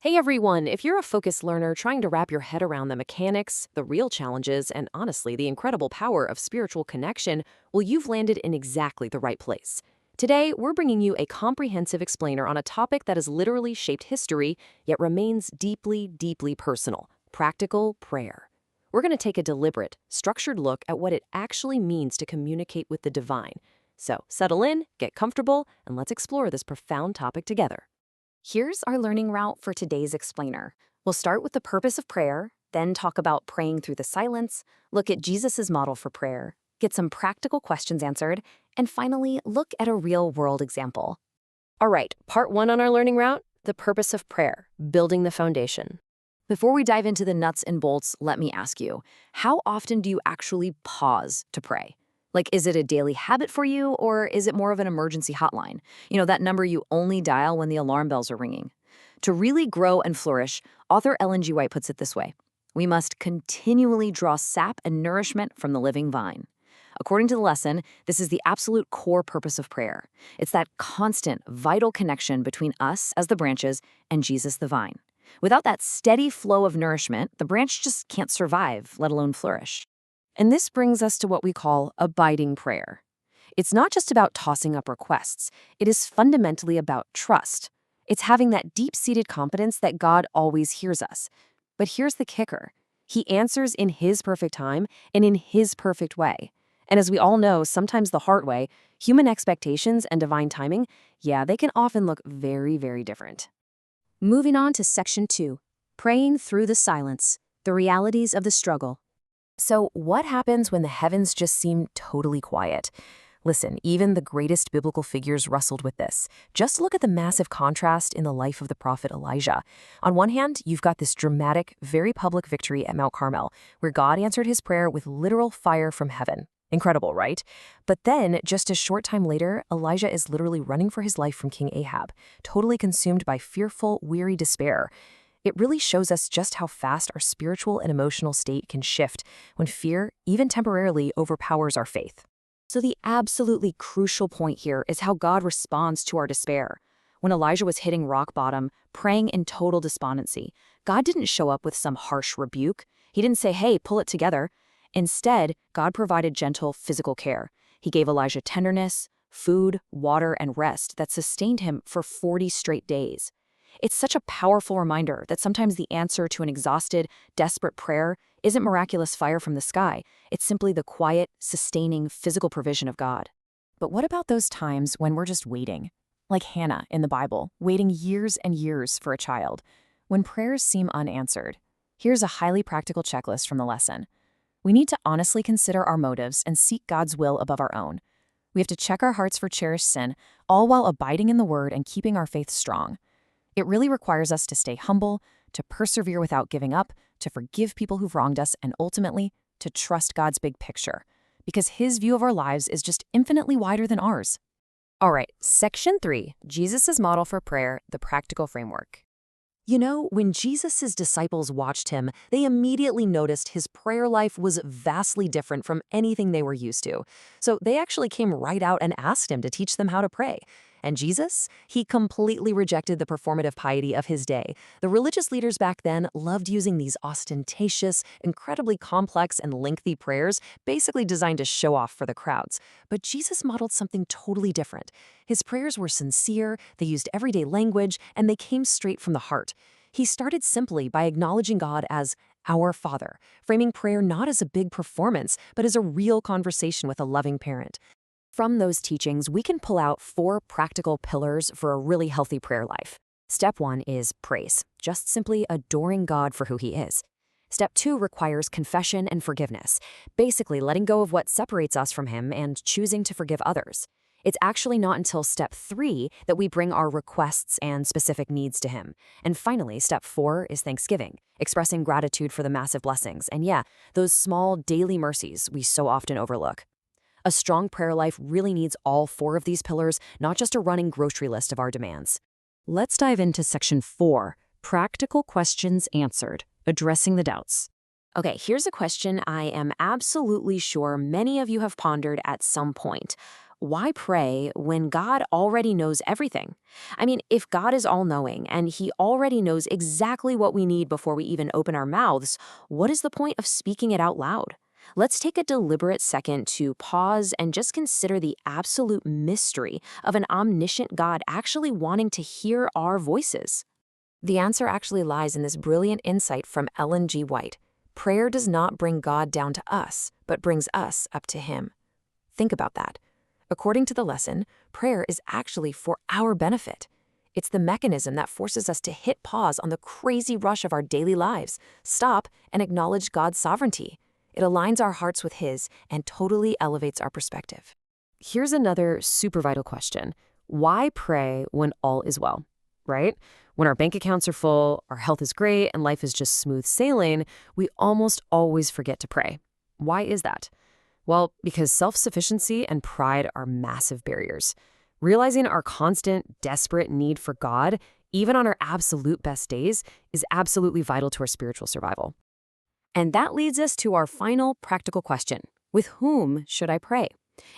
Hey everyone, if you're a focused learner trying to wrap your head around the mechanics, the real challenges, and honestly, the incredible power of spiritual connection, well, you've landed in exactly the right place. Today, we're bringing you a comprehensive explainer on a topic that has literally shaped history, yet remains deeply, deeply personal: practical prayer. We're going to take a deliberate, structured look at what it actually means to communicate with the divine. So, settle in, get comfortable, and let's explore this profound topic together. Here's our learning route for today's explainer. We'll start with the purpose of prayer, then talk about praying through the silence, look at Jesus' model for prayer, get some practical questions answered, and finally, look at a real-world example. All right, part one on our learning route, the purpose of prayer, building the foundation. Before we dive into the nuts and bolts, let me ask you, how often do you actually pause to pray? Like, is it a daily habit for you, or is it more of an emergency hotline? That number you only dial when the alarm bells are ringing. To really grow and flourish, author Ellen G. White puts it this way: we must continually draw sap and nourishment from the living vine. According to the lesson, this is the absolute core purpose of prayer. It's that constant, vital connection between us as the branches and Jesus the vine. Without that steady flow of nourishment, the branch just can't survive, let alone flourish. And this brings us to what we call abiding prayer. It's not just about tossing up requests, it is fundamentally about trust. It's having that deep-seated confidence that God always hears us. But here's the kicker: He answers in His perfect time and in His perfect way. And as we all know, sometimes the hard way, human expectations and divine timing, they can often look very, very different. Moving on to section 2, praying through the silence, the realities of the struggle. So, what happens when the heavens just seem totally quiet? Listen, even the greatest biblical figures wrestled with this. Just look at the massive contrast in the life of the prophet Elijah. On one hand, you've got this dramatic, very public victory at Mount Carmel, where God answered his prayer with literal fire from heaven. Incredible, right? But then, just a short time later, Elijah is literally running for his life from King Ahab, totally consumed by fearful, weary despair. It really shows us just how fast our spiritual and emotional state can shift when fear, even temporarily, overpowers our faith. So the absolutely crucial point here is how God responds to our despair. When Elijah was hitting rock bottom, praying in total despondency, God didn't show up with some harsh rebuke. He didn't say, "Hey, pull it together." Instead, God provided gentle physical care. He gave Elijah tenderness, food, water, and rest that sustained him for 40 straight days. It's such a powerful reminder that sometimes the answer to an exhausted, desperate prayer isn't miraculous fire from the sky. It's simply the quiet, sustaining, physical provision of God. But what about those times when we're just waiting? Like Hannah in the Bible, waiting years and years for a child. When prayers seem unanswered, here's a highly practical checklist from the lesson. We need to honestly consider our motives and seek God's will above our own. We have to check our hearts for cherished sin, all while abiding in the Word and keeping our faith strong. It really requires us to stay humble, to persevere without giving up, to forgive people who've wronged us, and ultimately, to trust God's big picture, because His view of our lives is just infinitely wider than ours. All right, section 3, Jesus' model for prayer, the practical framework. When Jesus' disciples watched him, they immediately noticed his prayer life was vastly different from anything they were used to. So they actually came right out and asked him to teach them how to pray. And Jesus? He completely rejected the performative piety of his day. The religious leaders back then loved using these ostentatious, incredibly complex and lengthy prayers, basically designed to show off for the crowds. But Jesus modeled something totally different. His prayers were sincere, they used everyday language, and they came straight from the heart. He started simply by acknowledging God as our Father, framing prayer not as a big performance, but as a real conversation with a loving parent. From those teachings, we can pull out 4 practical pillars for a really healthy prayer life. Step 1 is praise, just simply adoring God for who He is. Step 2 requires confession and forgiveness, basically letting go of what separates us from Him and choosing to forgive others. It's actually not until step 3 that we bring our requests and specific needs to Him. And finally, step 4 is thanksgiving, expressing gratitude for the massive blessings and those small daily mercies we so often overlook. A strong prayer life really needs all 4 of these pillars, not just a running grocery list of our demands. Let's dive into section 4, practical questions answered, addressing the doubts. Okay, here's a question I am absolutely sure many of you have pondered at some point. Why pray when God already knows everything? I mean, if God is all-knowing and he already knows exactly what we need before we even open our mouths, what is the point of speaking it out loud? Let's take a deliberate second to pause and just consider the absolute mystery of an omniscient God actually wanting to hear our voices. The answer actually lies in this brilliant insight from Ellen G. White. Prayer does not bring God down to us, but brings us up to him. Think about that. According to the lesson, prayer is actually for our benefit. It's the mechanism that forces us to hit pause on the crazy rush of our daily lives, stop, and acknowledge God's sovereignty. It aligns our hearts with his and totally elevates our perspective. Here's another super vital question. Why pray when all is well, right? When our bank accounts are full, our health is great, and life is just smooth sailing, we almost always forget to pray. Why is that? Well, because self-sufficiency and pride are massive barriers. Realizing our constant, desperate need for God, even on our absolute best days, is absolutely vital to our spiritual survival. And that leads us to our final practical question. With whom should I pray?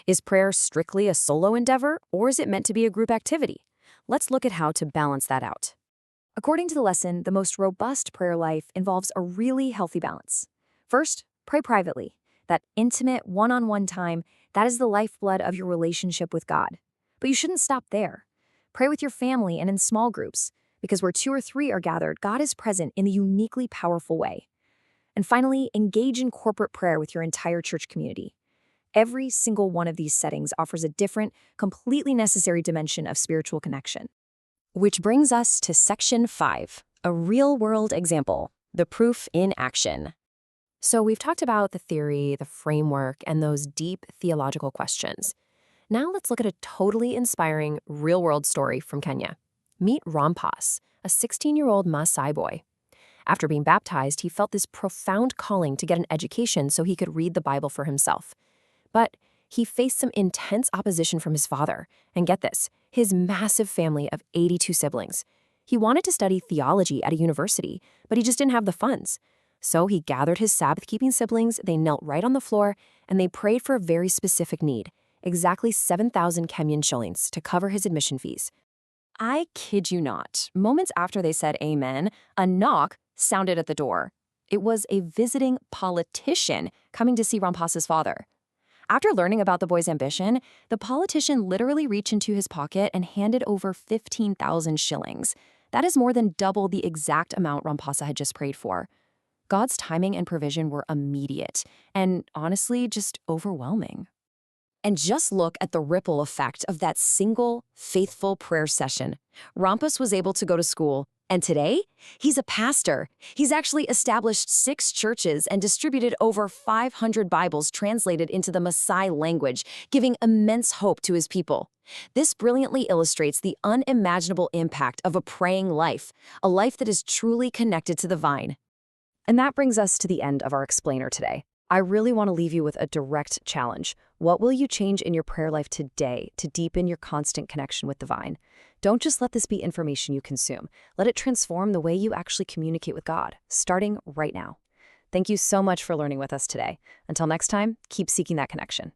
Is prayer strictly a solo endeavor, or is it meant to be a group activity? Let's look at how to balance that out. According to the lesson, the most robust prayer life involves a really healthy balance. First, pray privately. That intimate, one-on-one time, that is the lifeblood of your relationship with God. But you shouldn't stop there. Pray with your family and in small groups, because where 2 or 3 are gathered, God is present in a uniquely powerful way. And finally, engage in corporate prayer with your entire church community. Every single one of these settings offers a different, completely necessary dimension of spiritual connection. Which brings us to section 5, a real-world example, the proof in action. So we've talked about the theory, the framework, and those deep theological questions. Now let's look at a totally inspiring real-world story from Kenya. Meet Rampas, a 16-year-old Maasai boy. After being baptized, he felt this profound calling to get an education so he could read the Bible for himself. But he faced some intense opposition from his father. And get this, his massive family of 82 siblings. He wanted to study theology at a university, but he just didn't have the funds. So he gathered his Sabbath-keeping siblings, they knelt right on the floor, and they prayed for a very specific need, exactly 7,000 Kenyan shillings to cover his admission fees. I kid you not, moments after they said amen, a knock sounded at the door. It was a visiting politician coming to see Rampas's father. After learning about the boy's ambition, the politician literally reached into his pocket and handed over 15,000 shillings. That is more than double the exact amount Rampasa had just prayed for. God's timing and provision were immediate and, honestly, just overwhelming. And just look at the ripple effect of that single, faithful prayer session. Rampas was able to go to school, and today, he's a pastor. He's actually established 6 churches and distributed over 500 Bibles translated into the Maasai language, giving immense hope to his people. This brilliantly illustrates the unimaginable impact of a praying life, a life that is truly connected to the vine. And that brings us to the end of our explainer today. I really want to leave you with a direct challenge. What will you change in your prayer life today to deepen your constant connection with the vine? Don't just let this be information you consume. Let it transform the way you actually communicate with God, starting right now. Thank you so much for learning with us today. Until next time, keep seeking that connection.